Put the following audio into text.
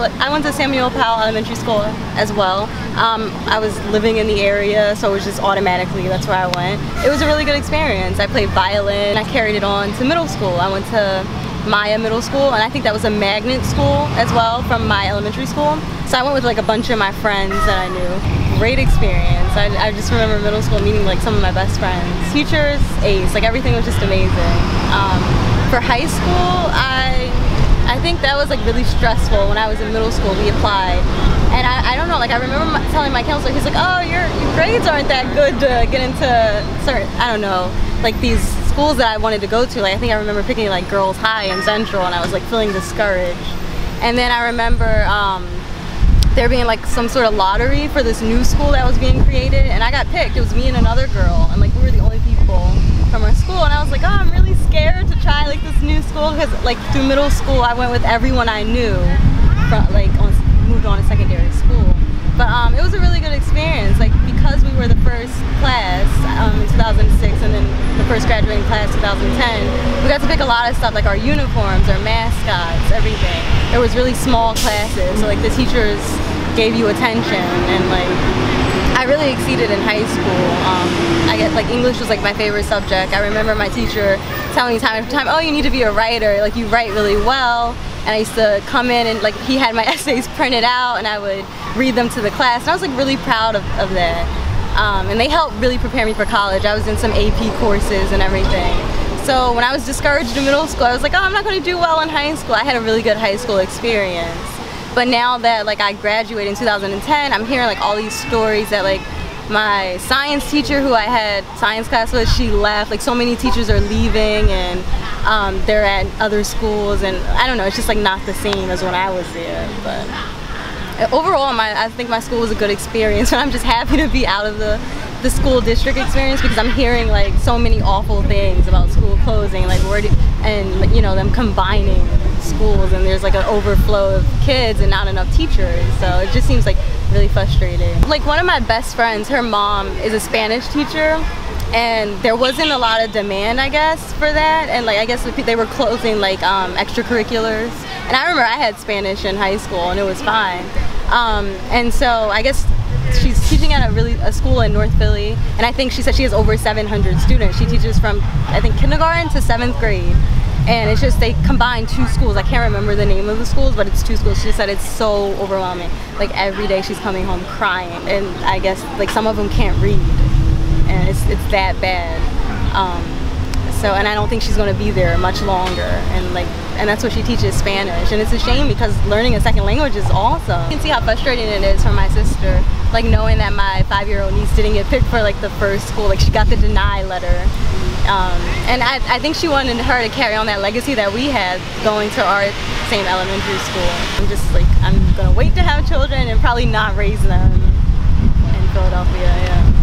I went to Samuel Powell Elementary School as well. I was living in the area, so it was just automatically, that's where I went. It was a really good experience. I played violin. I carried it on to middle school. I went to Maya Middle School, and I think that was a magnet school as well from my elementary school. So I went with like a bunch of my friends that I knew. Great experience. I just remember middle school meeting like some of my best friends. Teachers, ace, like everything was just amazing. For high school, I think that was like really stressful. When I was in middle school, we applied. And I don't know, like I remember telling my counselor, he's like, oh, your grades aren't that good to get into certain, I don't know, like these schools that I wanted to go to. Like I think I remember picking like Girls High and Central, and I was like feeling discouraged. And then I remember there being like some sort of lottery for this new school that was being created, and I got picked. It was me and another girl, and like we were the only people from our school, and I was like, oh, I'm really scared to try like this new school, because like through middle school I went with everyone I knew from, like moved on to secondary school. But it was a really good experience, like because we were the first class in 2006, and then the first graduating class 2010, we got to pick a lot of stuff, like our uniforms, our mascots, everything. There was really small classes, so like the teachers gave you attention, and like I really exceeded in high school. I get like English was like my favorite subject. I remember my teacher telling me time after time, oh, you need to be a writer, like you write really well. And I used to come in and like he had my essays printed out, and I would read them to the class, and I was like really proud of that. And they helped really prepare me for college. I was in some AP courses and everything. So when I was discouraged in middle school, I was like, oh, I'm not going to do well in high school. I had a really good high school experience. But now that like I graduated in 2010, I'm hearing like all these stories that like my science teacher who I had science class with, she left. Like so many teachers are leaving, and they're at other schools, and I don't know, it's just like not the same as when I was there. But overall, I think my school was a good experience, and I'm just happy to be out of the school district experience, because I'm hearing like so many awful things about school closing, like and you know, them combining schools, and there's like an overflow of kids and not enough teachers, so it just seems like really frustrating. Like one of my best friends, her mom is a Spanish teacher, and there wasn't a lot of demand, I guess, for that, and like I guess they were closing like extracurriculars, and I remember I had Spanish in high school and it was fine, and so I guess she's teaching at a school in North Philly, and I think she said she has over 700 students. She teaches from, I think, kindergarten to 7th grade, and it's just they combine two schools. I can't remember the name of the schools, but it's two schools. She said it's so overwhelming. Like every day she's coming home crying, and I guess like some of them can't read, and it's that bad. So, and I don't think she's going to be there much longer, and that's what she teaches, Spanish, and it's a shame because learning a second language is awesome. You can see how frustrating it is for my sister, like knowing that my 5-year-old niece didn't get picked for like the first school, like she got the deny letter, and I think she wanted her to carry on that legacy that we had going to our same elementary school. I'm just like, I'm going to wait to have children and probably not raise them in Philadelphia, yeah.